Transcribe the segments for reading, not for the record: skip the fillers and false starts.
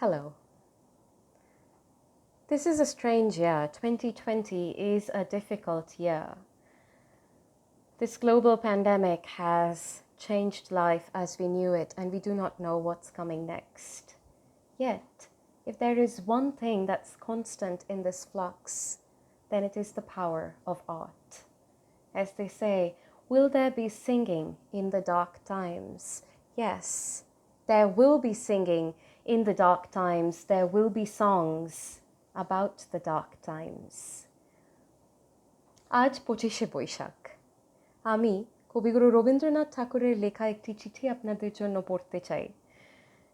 Hello. This is a strange year. 2020 is a difficult year. This global pandemic has changed life as we knew it, and we do not know what's coming next. Yet, if there is one thing that's constant in this flux, then it is the power of art. As they say, will there be singing in the dark times? Yes, there will be singing in the dark times. There will be songs about the dark times. আজ 25শে বৈশাখ। আমি কবিগুরু রবীন্দ্রনাথ ঠাকুরের লেখা একটি চিঠি আপনাদের জন্য পড়তে চাই।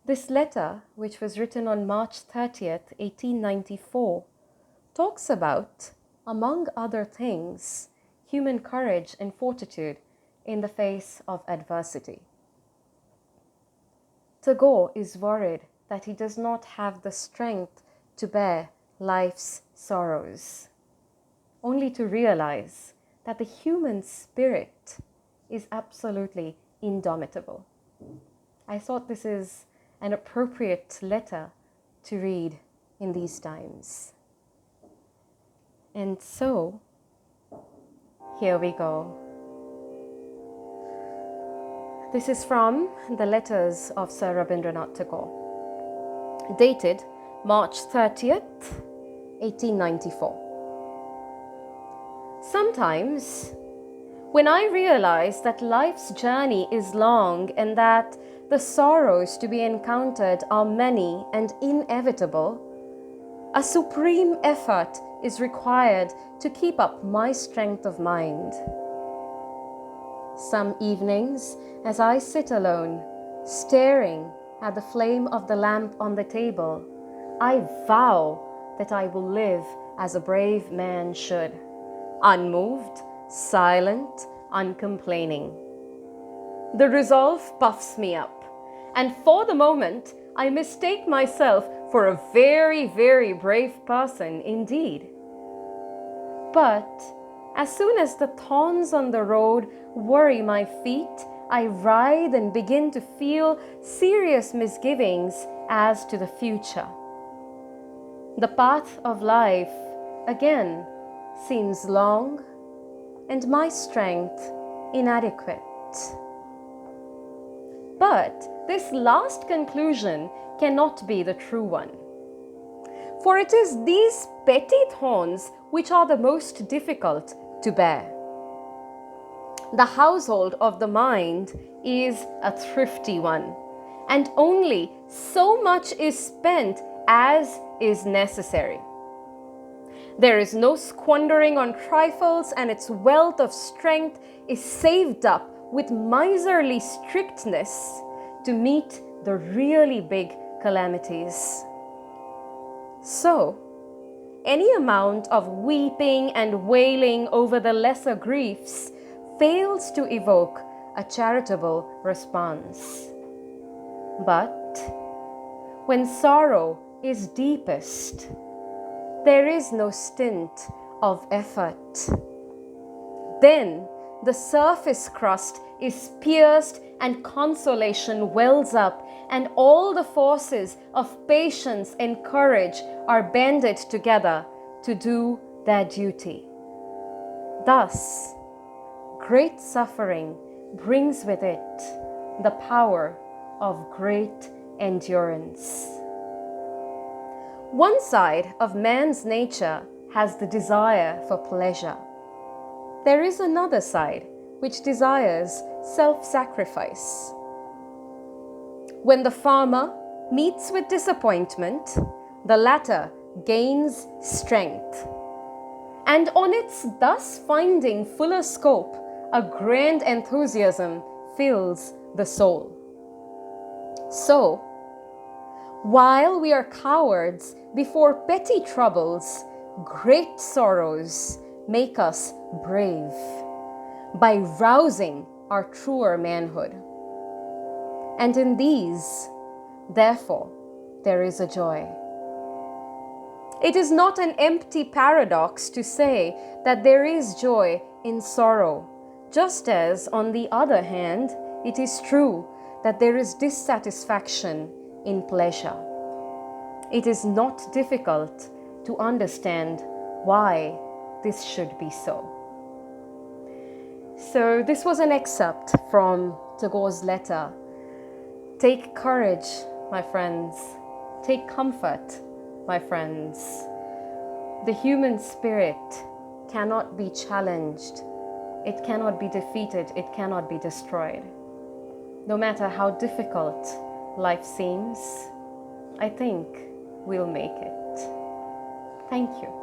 This letter, which was written on March 30th, 1894, talks about, among other things, human courage and fortitude in the face of adversity. Tagore is worried that he does not have the strength to bear life's sorrows, only to realize that the human spirit is absolutely indomitable. I thought this is an appropriate letter to read in these times. And so, here we go. This is from the letters of Sir Rabindranath Tagore, dated March 30th, 1894. Sometimes, when I realize that life's journey is long and that the sorrows to be encountered are many and inevitable, a supreme effort is required to keep up my strength of mind. Some evenings, as I sit alone, staring at the flame of the lamp on the table, I vow that I will live as a brave man should, unmoved, silent, uncomplaining. The resolve puffs me up, and for the moment I mistake myself for a very, very brave person indeed. But as soon as the thorns on the road worry my feet, I writhe and begin to feel serious misgivings as to the future. The path of life, again, seems long and my strength inadequate. But this last conclusion cannot be the true one. For it is these petty thorns which are the most difficult to bear. The household of the mind is a thrifty one, and only so much is spent as is necessary. There is no squandering on trifles, and its wealth of strength is saved up with miserly strictness to meet the really big calamities. So, any amount of weeping and wailing over the lesser griefs fails to evoke a charitable response. But when sorrow is deepest, there is no stint of effort. Then the surface crust is pierced and consolation wells up, and all the forces of patience and courage are banded together to do their duty. Thus, great suffering brings with it the power of great endurance. One side of man's nature has the desire for pleasure. There is another side which desires self-sacrifice. When the former meets with disappointment, the latter gains strength. And on its thus finding fuller scope, a grand enthusiasm fills the soul. So, while we are cowards before petty troubles, great sorrows make us brave by rousing our truer manhood. And in these, therefore, there is a joy. It is not an empty paradox to say that there is joy in sorrow, just as, on the other hand, it is true that there is dissatisfaction in pleasure. it is not difficult to understand why this should be so. So this was an excerpt from Tagore's letter. Take courage, my friends. Take comfort, my friends. The human spirit cannot be challenged. It cannot be defeated. It cannot be destroyed. No matter how difficult life seems, I think we'll make it. Thank you.